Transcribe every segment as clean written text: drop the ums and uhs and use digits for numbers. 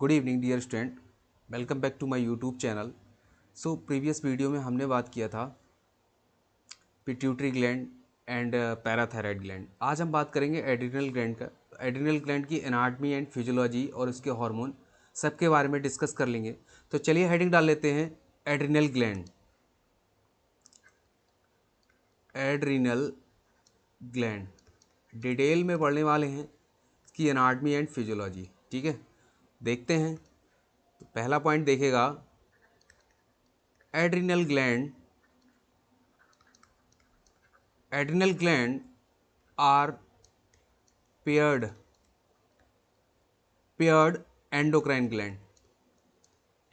Good evening dear student, welcome back to my YouTube channel. So previous video में हमने बात किया था pituitary gland and parathyroid gland. आज हम बात करेंगे एड्रिनल ग्लैंड का। एड्रिनल ग्लैंड की एनाटमी एंड फिजियोलॉजी और उसके हार्मोन सबके बारे में डिस्कस कर लेंगे। तो चलिए हेडिंग डाल लेते हैं, adrenal gland. Adrenal gland detail में पढ़ने वाले हैं इसकी एनाटमी एंड फिजियोलॉजी। ठीक है, देखते हैं। तो पहला पॉइंट देखेगा, adrenal gland are paired endocrine gland.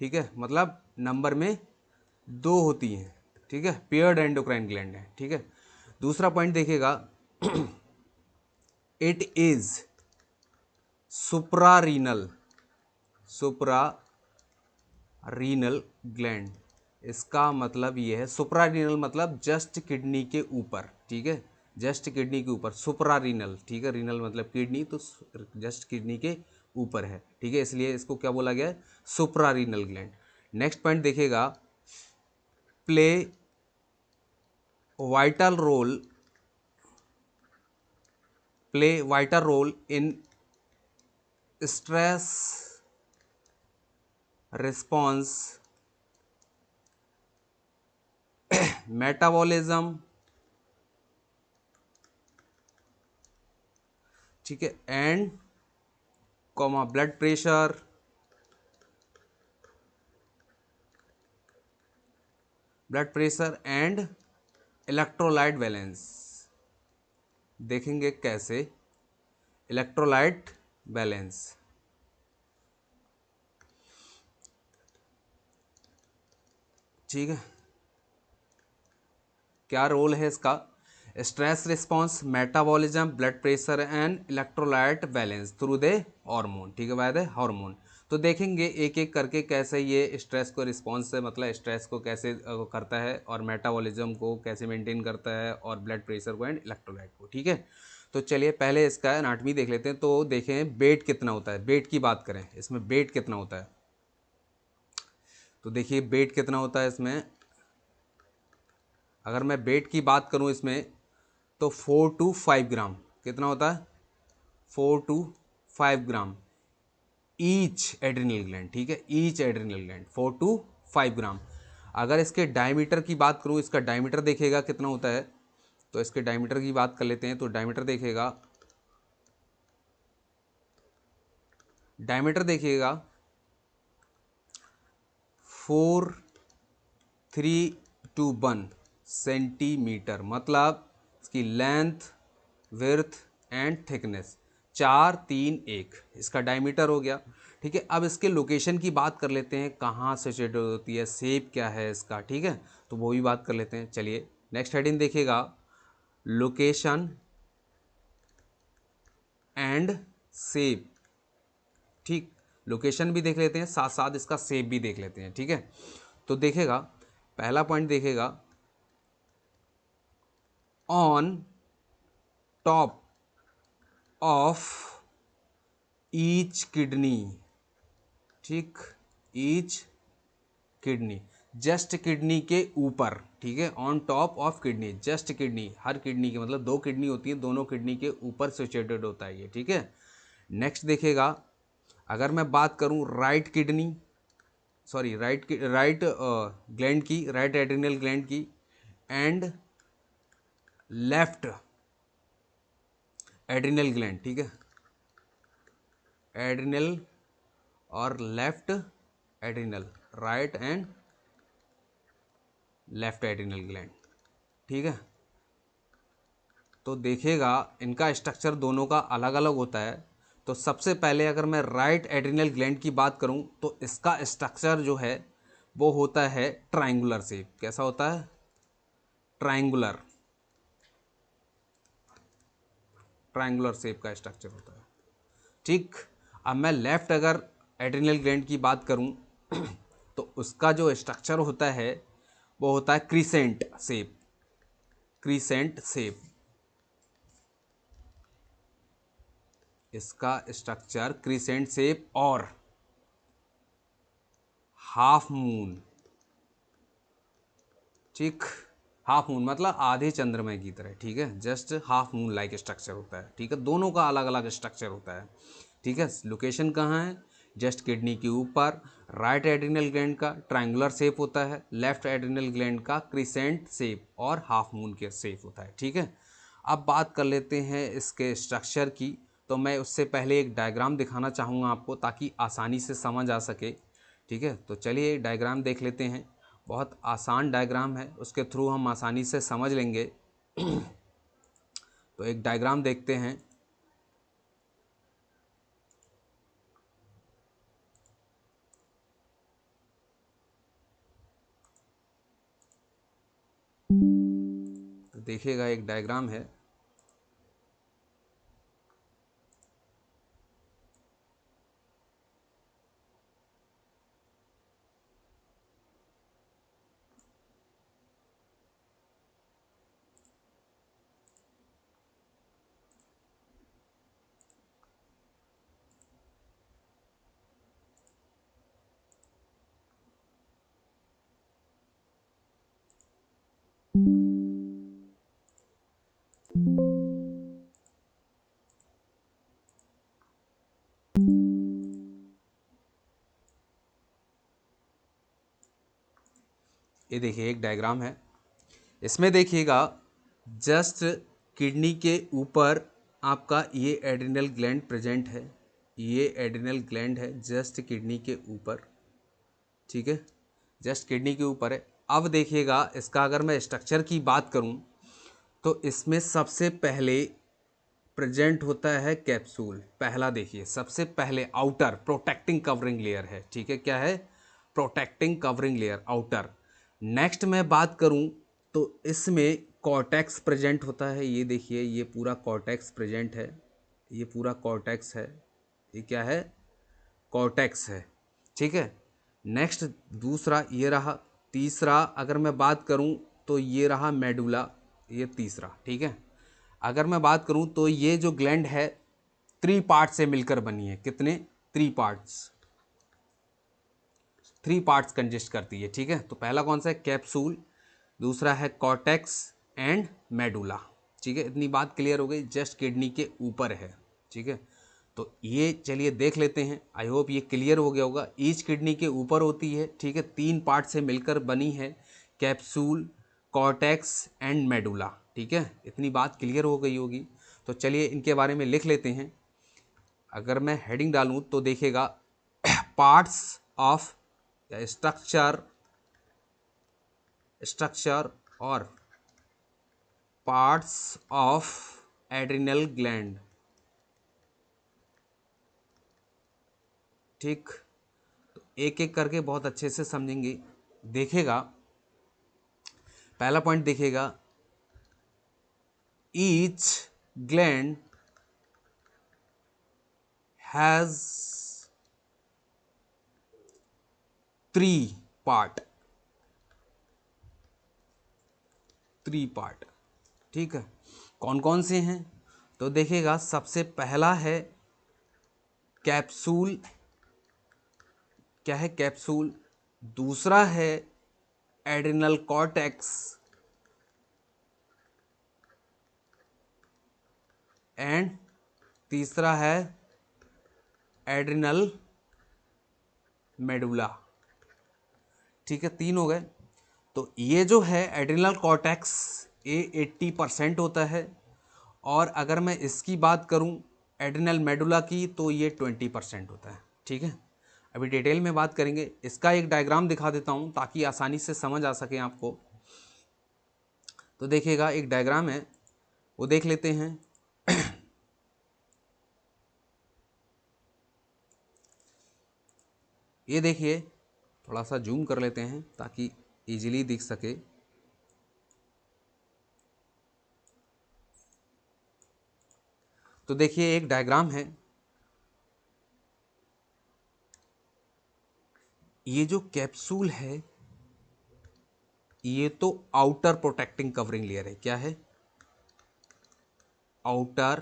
ठीक है, मतलब नंबर में दो होती हैं। ठीक है, पेयर्ड एंडोक्राइन ग्लैंड है। ठीक है, दूसरा पॉइंट देखेगा, इट इज सुप्रारीनल ग्लैंड। इसका मतलब ये है, सुप्रारीनल मतलब जस्ट किडनी के ऊपर। ठीक है, जस्ट किडनी के ऊपर सुप्रारीनल। ठीक है, रीनल मतलब किडनी, तो जस्ट किडनी के ऊपर है। ठीक है, इसलिए इसको क्या बोला गया है, सुप्रारीनल ग्लैंड। नेक्स्ट पॉइंट देखेगा, play vital role in stress response, metabolism. ठीक है, and comma blood pressure, and electrolyte balance. देखेंगे कैसे इलेक्ट्रोलाइट बैलेंस। ठीक है, क्या रोल है इसका, stress response, metabolism, blood pressure and electrolyte balance through the hormone. ठीक है, बाय द हार्मोन। तो देखेंगे एक एक करके कैसे ये स्ट्रेस को रिस्पॉन्स से, मतलब स्ट्रेस को कैसे करता है, और मेटाबॉलिज्म को कैसे मेंटेन करता है, और ब्लड प्रेशर को एंड इलेक्ट्रोलाइट को। ठीक है, तो चलिए पहले इसका एनाटमी देख लेते हैं। तो देखें वेट कितना होता है, वेट की बात करें, इसमें वेट कितना होता है। तो देखिए वेट कितना होता है इसमें, अगर मैं वेट की बात करूं इसमें, तो 4 to 5 ग्राम कितना होता है, 4 to 5 gram each adrenal gland. ठीक है, ईच एड्रिनल ग्लैंड 4 to 5 ग्राम। अगर इसके डायमीटर की बात करूं, इसका डायमीटर देखेगा कितना होता है। तो इसके डायमीटर की बात कर लेते हैं। तो डायमीटर देखिएगा 431 सेंटीमीटर, मतलब इसकी लेंथ, विड्थ एंड थिकनेस 431 इसका डायमीटर हो गया। ठीक है, अब इसके लोकेशन की बात कर लेते हैं, कहाँ सिचुएटेड होती है, शेप क्या है इसका। ठीक है, तो वो भी बात कर लेते हैं। चलिए नेक्स्ट हेडिंग देखिएगा, लोकेशन एंड शेप। ठीक, लोकेशन भी देख लेते हैं, साथ साथ इसका शेप भी देख लेते हैं। ठीक है, तो देखेगा पहला पॉइंट देखेगा, on top of each kidney. ठीक, ईच किडनी, जस्ट किडनी के ऊपर। ठीक है, on top of kidney, just kidney, her kidney के मतलब दो किडनी होती है, दोनों किडनी के ऊपर सिचुएटेड होता है ये। ठीक है, नेक्स्ट देखेगा, अगर मैं बात करूं right kidney, sorry right gland की, राइट एड्रिनल ग्लैंड की, एंड लेफ्ट एड्रिनल ग्लैंड। ठीक है, एड्रिनल और left adrenal, right and left adrenal gland. ठीक है, तो देखिएगा इनका स्ट्रक्चर दोनों का अलग अलग होता है। तो सबसे पहले अगर मैं राइट एड्रिनल ग्लैंड की बात करूं, तो इसका स्ट्रक्चर जो है वो होता है ट्रायंगुलर शेप। कैसा होता है, ट्रायंगुलर शेप का स्ट्रक्चर होता है। ठीक, अब मैं लेफ्ट अगर एड्रिनल ग्लैंड की बात करूं, तो उसका जो स्ट्रक्चर होता है वो होता है क्रीसेंट शेप। इसका स्ट्रक्चर क्रीसेंट शेप, और हाफ मून, ठीक, हाफ मून मतलब आधे चंद्रमा की तरह, ठीक है, just half moon like structure होता है, ठीक है, दोनों का अलग अलग स्ट्रक्चर होता है, ठीक है। लोकेशन कहाँ है, जस्ट किडनी के ऊपर। राइट एड्रिनल ग्लैंड का ट्रायंगुलर शेप होता है, लेफ्ट एड्रिनल ग्लैंड का क्रिसेंट शेप और हाफ मून के शेप होता है, ठीक है। अब बात कर लेते हैं इसके स्ट्रक्चर की। तो मैं उससे पहले एक डायग्राम दिखाना चाहूँगा आपको ताकि आसानी से समझ आ सके, ठीक है। तो चलिए एक डायग्राम देख लेते हैं, बहुत आसान डायग्राम है, उसके थ्रू हम आसानी से समझ लेंगे। तो एक डायग्राम देखते हैं। तो देखिएगा एक डायग्राम है। ये देखिए एक डायग्राम है, इसमें देखिएगा जस्ट किडनी के ऊपर आपका ये एड्रिनल ग्लैंड प्रेजेंट है, ये एड्रिनल ग्लैंड है जस्ट किडनी के ऊपर, ठीक है, जस्ट किडनी के ऊपर है। अब देखिएगा इसका अगर मैं स्ट्रक्चर की बात करूं तो इसमें सबसे पहले प्रेजेंट होता है कैप्सूल, पहला देखिए सबसे पहले आउटर प्रोटेक्टिंग कवरिंग लेयर है, ठीक है, क्या है, protecting covering layer outer. Next मैं बात करूं तो इसमें कॉर्टेक्स प्रेजेंट होता है, ये देखिए ये पूरा कॉर्टेक्स प्रेजेंट है, ये पूरा कॉर्टेक्स है, ये क्या है, कॉर्टेक्स है, ठीक है। नेक्स्ट दूसरा ये रहा, तीसरा अगर मैं बात करूं तो ये रहा मेडुला, ये तीसरा, ठीक है। अगर मैं बात करूं तो ये जो ग्लैंड है 3 पार्ट से मिलकर बनी है, कितने, 3 पार्ट्स, 3 पार्ट्स कंजिस्ट करती है, ठीक है। तो पहला कौन सा है, कैप्सूल, दूसरा है कॉर्टेक्स एंड मेडुला, ठीक है। इतनी बात क्लियर हो गई, जस्ट किडनी के ऊपर है, ठीक है। तो ये चलिए देख लेते हैं, आई होप ये क्लियर हो गया होगा। ईच किडनी के ऊपर होती है, ठीक है, 3 पार्ट से मिलकर बनी है, कैप्सूल, कॉर्टेक्स एंड मेडुला, ठीक है, इतनी बात क्लियर हो गई होगी। तो चलिए इनके बारे में लिख लेते हैं। अगर मैं हेडिंग डालूं तो देखिएगा पार्ट्स ऑफ स्ट्रक्चर, स्ट्रक्चर और पार्ट्स ऑफ एड्रिनल ग्लैंड, ठीक। तो एक एक करके बहुत अच्छे से समझेंगे। देखेगा पहला पॉइंट देखिएगा, each gland has 3 part, 3 part, ठीक है। कौन कौन से हैं, तो देखिएगा सबसे पहला है कैप्सूल, क्या है, कैप्सूल, दूसरा है एड्रिनल कॉर्टेक्स एंड तीसरा है एड्रिनल मेडुला, ठीक है, 3 हो गए। तो ये जो है एड्रिनल कॉर्टेक्स ये 80% होता है, और अगर मैं इसकी बात करूं एड्रिनल मेडुला की तो ये 20% होता है, ठीक है। अभी डिटेल में बात करेंगे, इसका एक डायग्राम दिखा देता हूं ताकि आसानी से समझ आ सके आपको। तो देखिएगा एक डायग्राम है, वो देख लेते हैं। ये देखिए, थोड़ा सा जूम कर लेते हैं ताकि इजीली दिख सके। तो देखिए एक डायग्राम है, ये जो कैप्सूल है ये तो आउटर प्रोटेक्टिंग कवरिंग लेयर है, क्या है, आउटर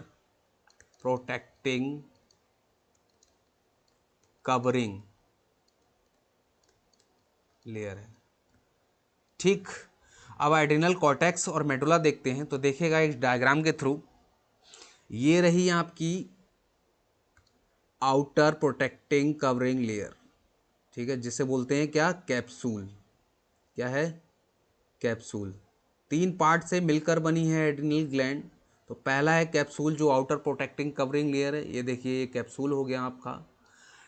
प्रोटेक्टिंग कवरिंग लेयर है। ठीक, अब एड्रिनल कॉर्टेक्स और मेडुला देखते हैं। तो देखिएगा इस डायग्राम के थ्रू, ये रही आपकी आउटर प्रोटेक्टिंग कवरिंग लेयर, ठीक है, जिसे बोलते हैं क्या, कैप्सूल। क्या है, कैप्सूल। 3 पार्ट से मिलकर बनी है एड्रिनल ग्लैंड। तो पहला है कैप्सूल जो आउटर प्रोटेक्टिंग कवरिंग लेयर है, ये देखिए ये कैप्सूल हो गया आपका,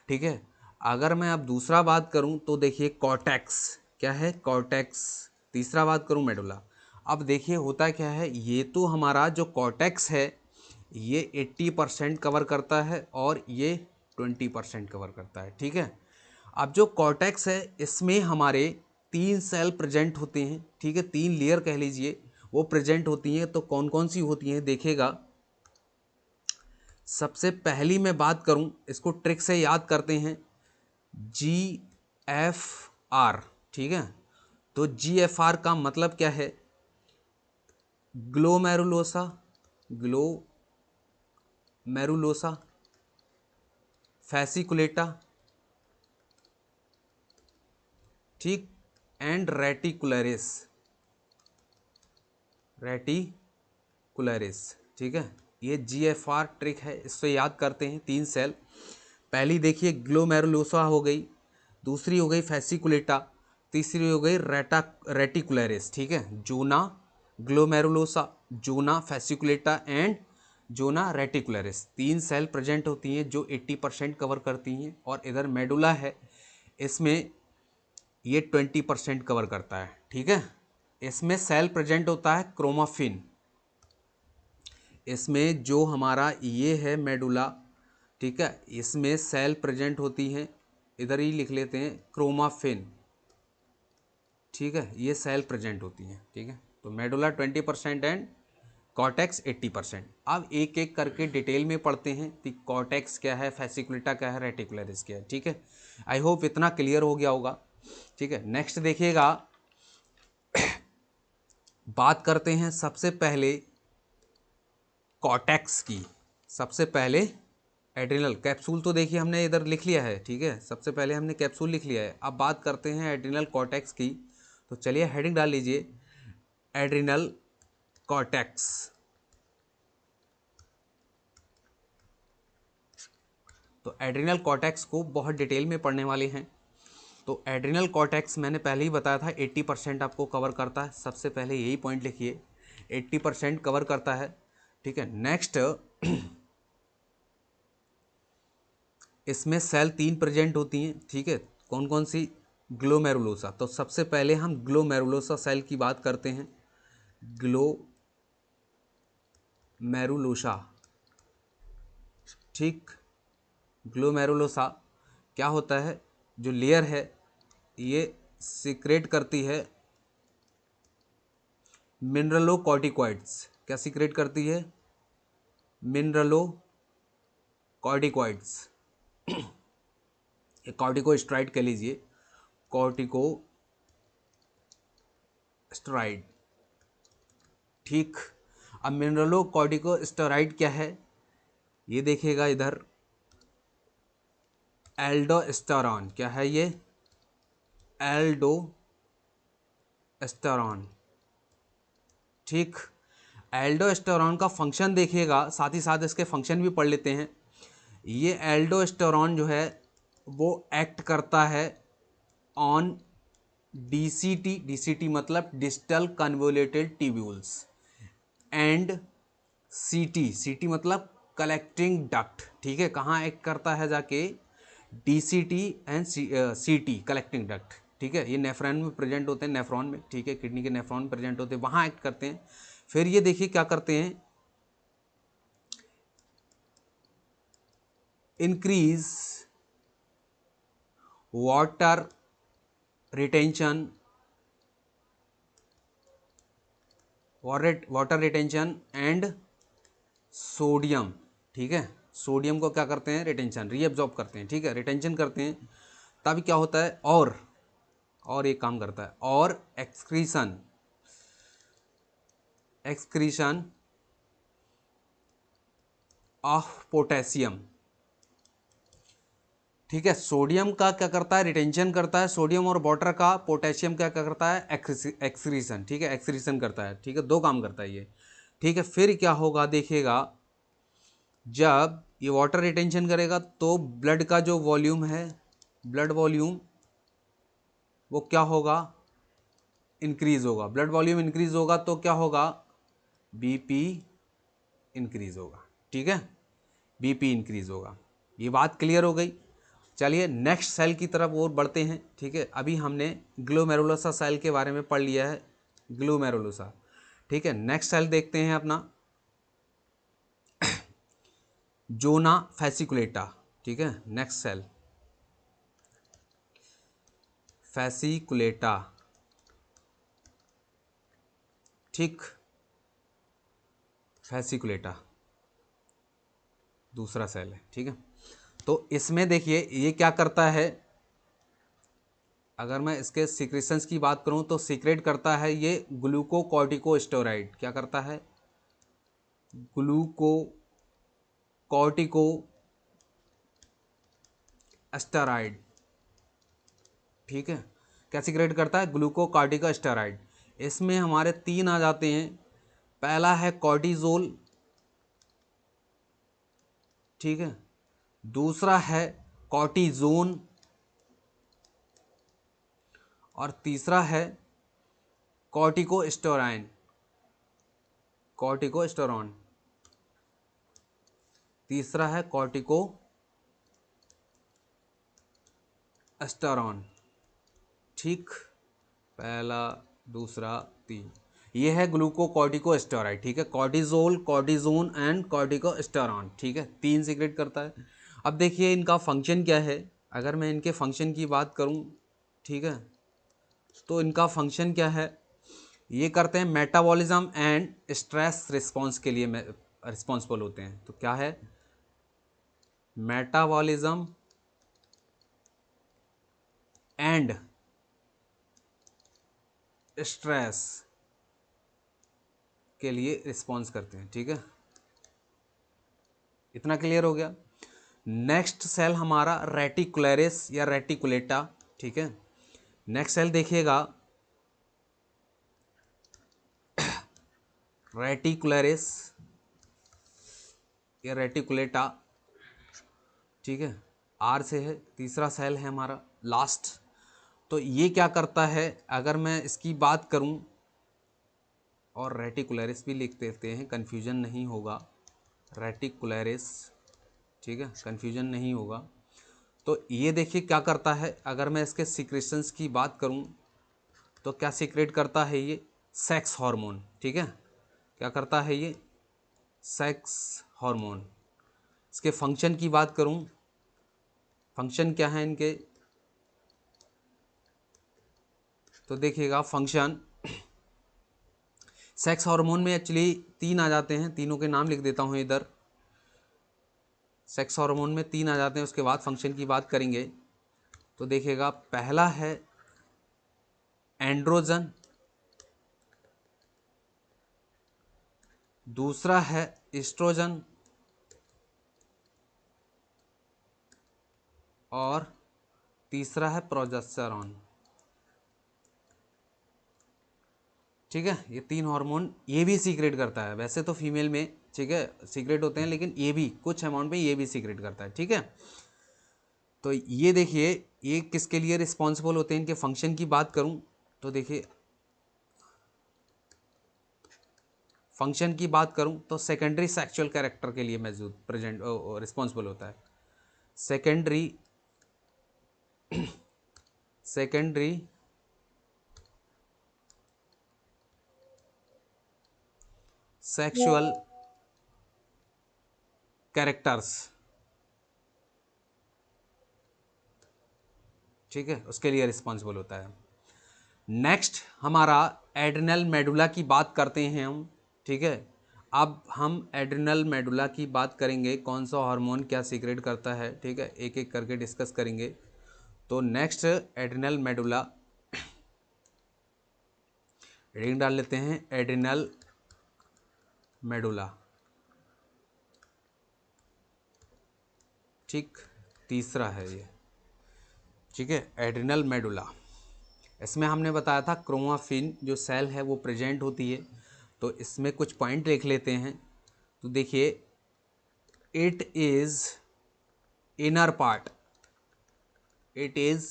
ठीक है। अगर मैं अब दूसरा बात करूं तो देखिए कॉर्टेक्स, क्या है, कॉर्टेक्स। तीसरा बात करूं मेडुला। अब देखिए होता क्या है, ये तो हमारा जो कॉर्टेक्स है ये 80% कवर करता है और ये 20% कवर करता है, ठीक है। अब जो कॉर्टेक्स है इसमें हमारे 3 सेल प्रेजेंट होते हैं, ठीक है, 3 लेयर कह लीजिए वो प्रेजेंट होती हैं। तो कौन कौन सी होती हैं देखिएगा। सबसे पहली मैं बात करूं, इसको ट्रिक से याद करते हैं, GFR, ठीक है। तो GFR का मतलब क्या है, ग्लोमेरुलोसा, ग्लोमेरुलोसा फैसिकुलेटा, ठीक, एंड रेटिकुलरिस, रेटिकुलरिस, ठीक है। ये GFR ट्रिक है, इससे याद करते हैं 3 सेल। पहली देखिए ग्लोमेरुलोसा हो गई, दूसरी हो गई फैसिकुलेटा, तीसरी हो गई रेटिकुलरिस, ठीक है। Zona glomerulosa, zona fasciculata and zona reticularis, 3 cell present होती हैं जो 80% कवर करती हैं। और इधर मेडुला है, इसमें ये 20% कवर करता है, ठीक है। इसमें सेल प्रेजेंट होता है क्रोमाफिन, इसमें जो हमारा ये है मेडुला, ठीक है, इसमें सेल प्रेजेंट होती हैं, इधर ही लिख लेते हैं क्रोमाफिन, ठीक है, ये सेल प्रेजेंट होती हैं, ठीक है। तो मेडुला 20% एंड कॉर्टेक्स 80%। अब एक एक करके डिटेल में पढ़ते हैं कि कॉर्टेक्स क्या है, फैसिकुलेटा क्या है, रेटिकुलरिस क्या है, ठीक है। आई होप इतना क्लियर हो गया होगा, ठीक है। नेक्स्ट देखिएगा, बात करते हैं सबसे पहले कॉर्टेक्स की। सबसे पहले एड्रिनल कैप्सूल तो देखिए हमने इधर लिख लिया है, ठीक है, सबसे पहले हमने कैप्सूल लिख लिया है। अब बात करते हैं एड्रिनल कॉर्टेक्स की। तो चलिए हेडिंग डाल लीजिए, एड्रिनल कॉर्टेक्स। तो एड्रिनल कॉर्टेक्स को बहुत डिटेल में पढ़ने वाले हैं। तो एड्रिनल कॉर्टेक्स मैंने पहले ही बताया था 80% आपको कवर करता है, सबसे पहले यही पॉइंट लिखिए, 80% कवर करता है, ठीक है। नेक्स्ट, इसमें सेल 3 प्रेजेंट होती हैं, ठीक है, कौन कौन सी, ग्लोमेरुलोसा। तो सबसे पहले हम ग्लोमेरुलोसा सेल की बात करते हैं, ग्लोमेरुलोसा, ठीक। ग्लोमेरुलोसा क्या होता है, जो लेयर है ये सीक्रेट करती है मिनरलोकॉर्टिकॉइड्स। क्या सीक्रेट करती है, मिनरलोकॉर्टिकॉइड्स, कॉर्टिकोस्टेरॉइड कह लीजिए, कॉर्टिकोस्टेरॉइड, ठीक। अब मिनरलोकॉर्टिकोस्टेरॉइड क्या है, ये देखिएगा इधर, एल्डोस्टेरॉन, क्या है ये, एल्डोस्टेरॉन, ठीक। एल्डोस्टेरॉन का फंक्शन देखिएगा, साथ ही साथ इसके फंक्शन भी पढ़ लेते हैं। ये एल्डोस्टेरॉन जो है वो एक्ट करता है ऑन डीसीटी, डीसीटी मतलब डिस्टल कन्वोल्यूटेड ट्यूब्यूल्स, एंड सीटी, सीटी मतलब कलेक्टिंग डक्ट, ठीक है। कहाँ एक्ट करता है जाके, डीसीटी एंड सीटी कलेक्टिंग डक्ट, ठीक है। ये नेफ्रॉन में प्रेजेंट होते हैं, नेफ्रॉन में, ठीक है, किडनी के नेफ्रॉन में प्रेजेंट होते हैं, वहाँ एक्ट करते हैं। फिर ये देखिए क्या करते हैं, increase water retention, water retention and sodium, ठीक है। सोडियम को क्या करते हैं, रिटेंशन, रीअब्जॉर्ब करते हैं, ठीक है, रिटेंशन करते हैं। तब क्या होता है, और एक काम करता है, और एक्सक्रीशन, एक्सक्रीशन ऑफ पोटेशियम, ठीक है, सोडियम का क्या करता है, रिटेंशन करता है, सोडियम और वाटर का पोटेशियम क्या क्या करता है, एक्सक्रीशन, ठीक है, एक्सक्रीशन करता है, ठीक है, दो काम करता है ये, ठीक है। फिर क्या होगा देखिएगा, जब ये वाटर रिटेंशन करेगा तो ब्लड का जो वॉल्यूम है, ब्लड वॉल्यूम वो क्या होगा, इंक्रीज होगा। ब्लड वॉल्यूम इंक्रीज होगा तो क्या होगा, बीपी इंक्रीज होगा, ठीक है, बीपी इंक्रीज होगा। ये बात क्लियर हो गई। चलिए नेक्स्ट सेल की तरफ और बढ़ते हैं, ठीक है। अभी हमने ग्लोमेरुलोसा सेल के बारे में पढ़ लिया है, ग्लोमेरुलोसा, ठीक है। नेक्स्ट सेल देखते हैं अपना जोना फैसिकुलेटा, ठीक है। नेक्स्ट सेल फैसिकुलेटा, ठीक, फैसिकुलेटा दूसरा सेल है, ठीक है। तो इसमें देखिए ये क्या करता है, अगर मैं इसके सीक्रेशंस की बात करूं तो सीक्रेट करता है ये ग्लूकोकॉर्टिकोस्टेरॉइड, क्या करता है, ग्लूकोकॉर्टिकोस्टेरॉइड, ठीक है। क्या सीक्रेट करता है, ग्लूकोकॉर्टिकोस्टेरॉइड। इसमें हमारे तीन आ जाते हैं, पहला है कॉर्टिजोल, ठीक है, दूसरा है कॉर्टिजोन और तीसरा है कॉर्टिकोस्टेरॉन, कॉर्टिकोस्टेरॉन, तीसरा है कॉर्टिकोस्टेरॉन, ठीक, पहला दूसरा तीन, ये है ग्लूकोकॉर्टिकोस्टेरॉइड, ठीक है। कॉर्टिजोल, कॉर्टिजोन एंड कॉर्टिकोस्टेरॉन, ठीक है, तीन सीक्रेट करता है। अब देखिए इनका फंक्शन क्या है, अगर मैं इनके फंक्शन की बात करूं, ठीक है, तो इनका फंक्शन क्या है, ये करते हैं मेटाबॉलिज्म एंड स्ट्रेस रिस्पांस के लिए रिस्पॉन्सिबल होते हैं। तो क्या है, मेटाबॉलिज्म एंड स्ट्रेस के लिए रिस्पॉन्स करते हैं, ठीक है। इतना क्लियर हो गया। नेक्स्ट सेल हमारा रेटिकुलरिस या रेटिकुलेटा, ठीक है। नेक्स्ट सेल देखिएगा रेटिकुलरिस या रेटिकुलेटा, ठीक है, आर से है, तीसरा सेल है हमारा लास्ट। तो ये क्या करता है, अगर मैं इसकी बात करूं, और रेटिकुलरिस भी लिख देते हैं, कन्फ्यूजन नहीं होगा, रेटिकुलरिस, ठीक है, कन्फ्यूजन नहीं होगा। तो ये देखिए क्या करता है, अगर मैं इसके सीक्रेशंस की बात करूं तो क्या सीक्रेट करता है ये, सेक्स हार्मोन, ठीक है, क्या करता है ये, सेक्स हार्मोन। इसके फंक्शन की बात करूं, फंक्शन क्या है इनके, तो देखिएगा फंक्शन, सेक्स हार्मोन में एक्चुअली तीन आ जाते हैं, तीनों के नाम लिख देता हूं इधर। सेक्स हार्मोन में तीन आ जाते हैं, उसके बाद फंक्शन की बात करेंगे। तो देखिएगा पहला है एंड्रोजन, दूसरा है एस्ट्रोजन और तीसरा है प्रोजेस्टेरॉन, ठीक है। ये तीन हार्मोन ये भी सीक्रेट करता है, वैसे तो फीमेल में, ठीक है, सीक्रेट होते हैं, लेकिन ये भी कुछ अमाउंट में ये भी सीक्रेट करता है, ठीक है। तो ये देखिए ये किसके लिए रिस्पॉन्सिबल होते हैं, इनके फंक्शन की बात करूं तो देखिए फंक्शन की बात करूं तो सेकेंडरी सेक्सुअल कैरेक्टर के लिए मौजूद प्रेजेंट रिस्पॉन्सिबल होता है। सेकेंडरी सेकेंडरी सेक्सुअल कैरेक्टर्स, ठीक है, उसके लिए रिस्पॉन्सिबल होता है। नेक्स्ट हमारा एड्रिनल मेडुला की बात करते हैं हम, ठीक है। अब हम एड्रिनल मेडुला की बात करेंगे, कौन सा हार्मोन क्या सीक्रेट करता है, ठीक है, एक एक करके डिस्कस करेंगे। तो नेक्स्ट एड्रिनल मेडुला, रीडिंग डाल लेते हैं, एड्रिनल मेडुला, ठीक, तीसरा है ये, ठीक है, एड्रिनल मेडुला। इसमें हमने बताया था क्रोमाफिन जो सेल है वो प्रेजेंट होती है। तो इसमें कुछ पॉइंट लिख लेते हैं। तो देखिए, it is inner part, it is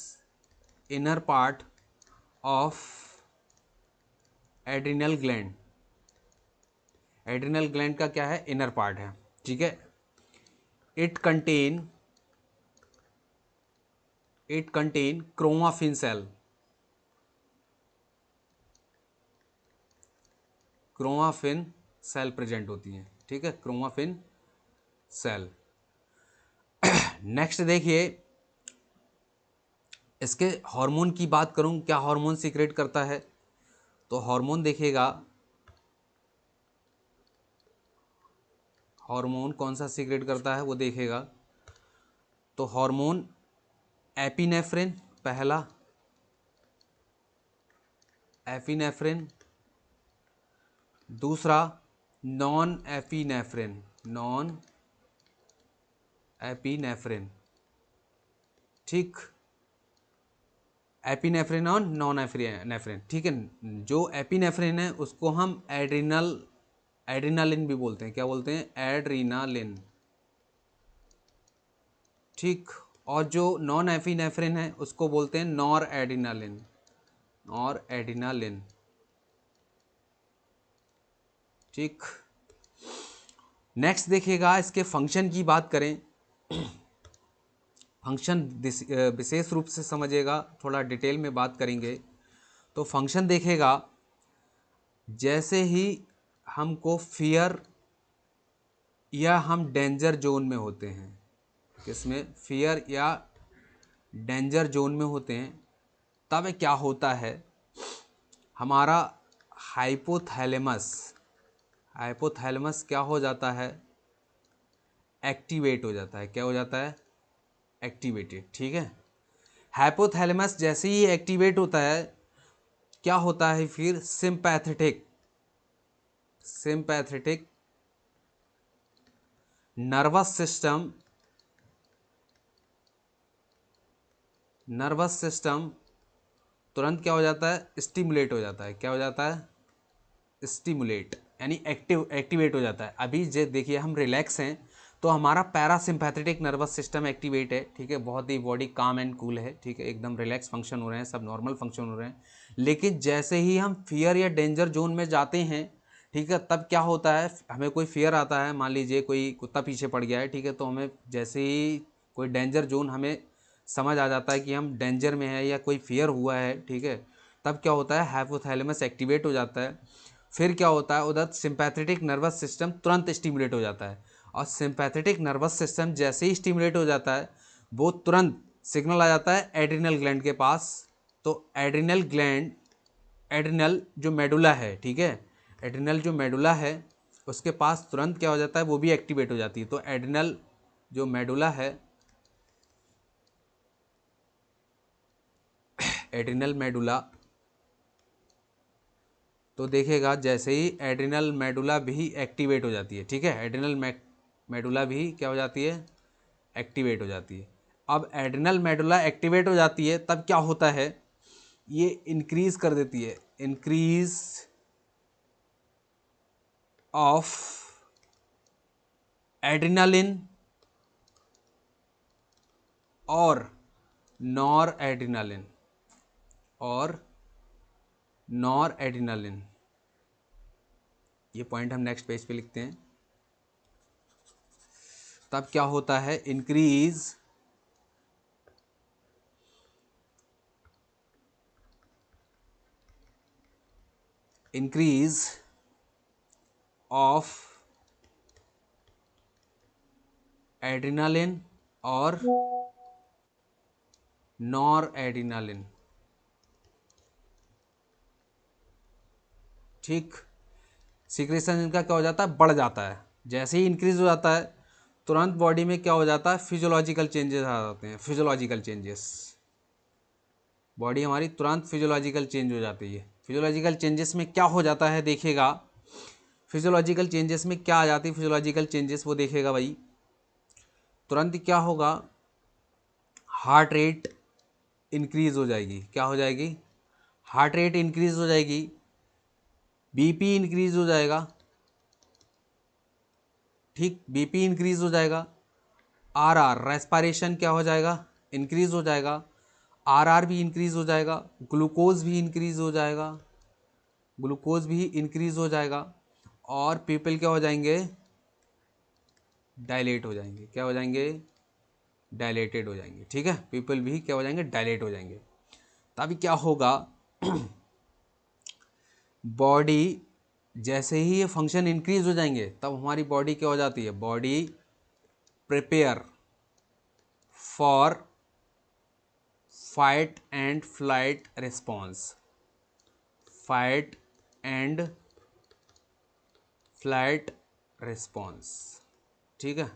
inner part of adrenal gland. Adrenal gland का क्या है, इनर पार्ट है। ठीक है, it contain chromaffin cell, chromaffin cell present होती हैं। ठीक है, क्रोमाफिन सेल। नेक्स्ट देखिए, इसके हार्मोन की बात करूं, क्या हार्मोन सीक्रेट करता है। तो हार्मोन देखिएगा, हार्मोन कौन सा सीक्रेट करता है वो देखेगा। तो हार्मोन एपिनेफ्रिन, पहला एपिनेफ्रिन, दूसरा नॉन एपिनेफ्रिन, नॉन एपिनेफ्रिन। ठीक, एपिनेफ्रिन और नॉन एपिनेफ्रिन। ठीक है, जो एपिनेफ्रिन है उसको हम एड्रिनालिन भी बोलते हैं। क्या बोलते हैं, एड्रिनालिन। ठीक, और जो नॉन एपिनेफ्रिन है उसको बोलते हैं नॉर एड्रिनालिन, नॉर एड्रिनालिन। ठीक, नेक्स्ट देखिएगा, इसके फंक्शन की बात करें। फंक्शन विशेष रूप से समझिएगा, थोड़ा डिटेल में बात करेंगे। तो फंक्शन देखेगा, जैसे ही हमको फियर या हम डेंजर जोन में होते हैं, किसमें, फियर या डेंजर जोन में होते हैं, तब क्या होता है, हमारा हाइपोथैलेमस, हाइपोथैलेमस क्या हो जाता है, एक्टिवेट हो जाता है। क्या हो जाता है, एक्टिवेटेड। ठीक है, हाइपोथैलेमस जैसे ही एक्टिवेट होता है, क्या होता है फिर, sympathetic, sympathetic nervous system, nervous system तुरंत क्या हो जाता है, स्टिमुलेट हो जाता है। क्या हो जाता है, स्टिमुलेट, यानी एक्टिवेट हो जाता है। अभी जे देखिए हम रिलैक्स हैं तो हमारा पैरासिम्पैथेटिक नर्वस सिस्टम एक्टिवेट है। ठीक है, बहुत ही बॉडी काम एंड कूल है। ठीक है, एकदम रिलैक्स फंक्शन हो रहे हैं, सब नॉर्मल फंक्शन हो रहे हैं। लेकिन जैसे ही हम फियर या डेंजर जोन में जाते हैं, ठीक है, तब क्या होता है, हमें कोई फियर आता है, मान लीजिए कोई कुत्ता पीछे पड़ गया है। ठीक है, तो हमें जैसे ही कोई डेंजर जोन हमें समझ आ जाता है कि हम डेंजर में है या कोई फियर हुआ है, ठीक है, तब क्या होता है, हाइपोथैलेमस एक्टिवेट हो जाता है। फिर क्या होता है, उधर सिंपैथेटिक नर्वस सिस्टम तुरंत स्टिमुलेट हो जाता है। और सिंपैथेटिक नर्वस सिस्टम जैसे ही स्टिमुलेट हो जाता है, वो तुरंत सिग्नल आ जाता है एड्रिनल ग्लैंड के पास। तो एड्रिनल ग्लैंड, एड्रिनल जो मेडुला है, ठीक है, एड्रिनल जो मेडुला है उसके पास तुरंत क्या हो जाता है, वो भी एक्टिवेट हो जाती है। तो एड्रिनल जो मेडुला है, एड्रिनल मेडुला, तो देखेगा जैसे ही एड्रिनल मेडुला भी एक्टिवेट हो जाती है। ठीक है, एड्रिनल मेडुला भी क्या हो जाती है, एक्टिवेट हो जाती है। अब एड्रिनल मेडुला एक्टिवेट हो जाती है, तब क्या होता है, ये इंक्रीज कर देती है, इंक्रीज ऑफ एड्रिनालिन और नॉर एड्रिनालिन, और नॉर एड्रिनालिन। ये पॉइंट हम नेक्स्ट पेज पे लिखते हैं। तब क्या होता है, इंक्रीज ऑफ एड्रिनालिन और नॉर एड्रिनालिन। ठीक, सीक्रेशन इनका क्या हो जाता है, बढ़ जाता है। जैसे ही इंक्रीज हो जाता है, तुरंत बॉडी में क्या हो जाता है, फिजियोलॉजिकल चेंजेस आ जाते हैं। फिजियोलॉजिकल चेंजेस, बॉडी हमारी तुरंत फिजियोलॉजिकल चेंज हो जाती है। फिजियोलॉजिकल चेंजेस में क्या हो जाता है देखिएगा, फिजियोलॉजिकल चेंजेस में क्या आ जाती है, फिजियोलॉजिकल चेंजेस वो देखेगा भाई। तुरंत क्या होगा, हार्ट रेट इंक्रीज हो जाएगी। क्या हो जाएगी? हार्ट रेट इंक्रीज हो जाएगी, बीपी इंक्रीज हो जाएगा, ठीक, बीपी इंक्रीज हो जाएगा, आरआर रेस्पिरेशन क्या हो जाएगा? इंक्रीज हो जाएगा, आरआर भी इंक्रीज हो जाएगा, ग्लूकोज भी इंक्रीज हो जाएगा, ग्लूकोज भी इंक्रीज हो जाएगा, और पीपल क्या हो जाएंगे? डायलेट हो जाएंगे। क्या हो जाएंगे? डायलेटेड हो जाएंगे। ठीक है, पीपल भी क्या हो जाएंगे? डायलेट हो जाएंगे। तभी क्या होगा? बॉडी जैसे ही ये फंक्शन इंक्रीज हो जाएंगे तब हमारी बॉडी क्या हो जाती है? Body prepare for fight and flight response, fight and flight response. ठीक है,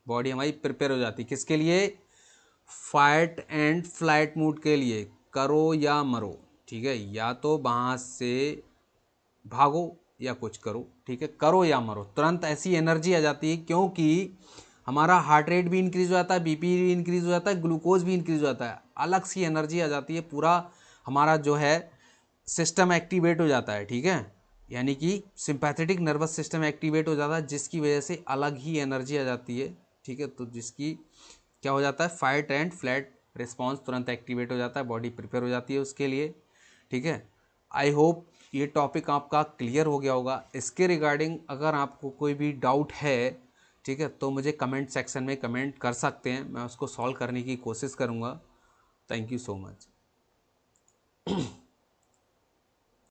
बॉडी हमारी प्रिपेयर हो जाती है किसके लिए? फाइट एंड फ्लाइट मोड के लिए, करो या मरो। ठीक है, या तो वहाँ से भागो या कुछ करो। ठीक है, करो या मरो, तुरंत ऐसी एनर्जी आ जाती है क्योंकि हमारा हार्ट रेट भी इंक्रीज हो जाता है, बीपी भी इंक्रीज हो जाता है, ग्लूकोज भी इंक्रीज हो जाता है, अलग सी एनर्जी आ जाती है, पूरा हमारा जो है सिस्टम एक्टिवेट हो जाता है। ठीक है, यानी कि सिंपैथेटिक नर्वस सिस्टम एक्टिवेट हो जाता है, जिसकी वजह से अलग ही एनर्जी आ जाती है। ठीक है, तो जिसकी क्या हो जाता है? फाइट एंड फ्लाइट रिस्पॉन्स तुरंत एक्टिवेट हो जाता है, बॉडी प्रिपेयर हो जाती है उसके लिए। ठीक है, आई होप ये टॉपिक आपका क्लियर हो गया होगा। इसके रिगार्डिंग अगर आपको कोई भी डाउट है, ठीक है, तो मुझे कमेंट सेक्शन में कमेंट कर सकते हैं, मैं उसको सॉल्व करने की कोशिश करूँगा। Thank you so much.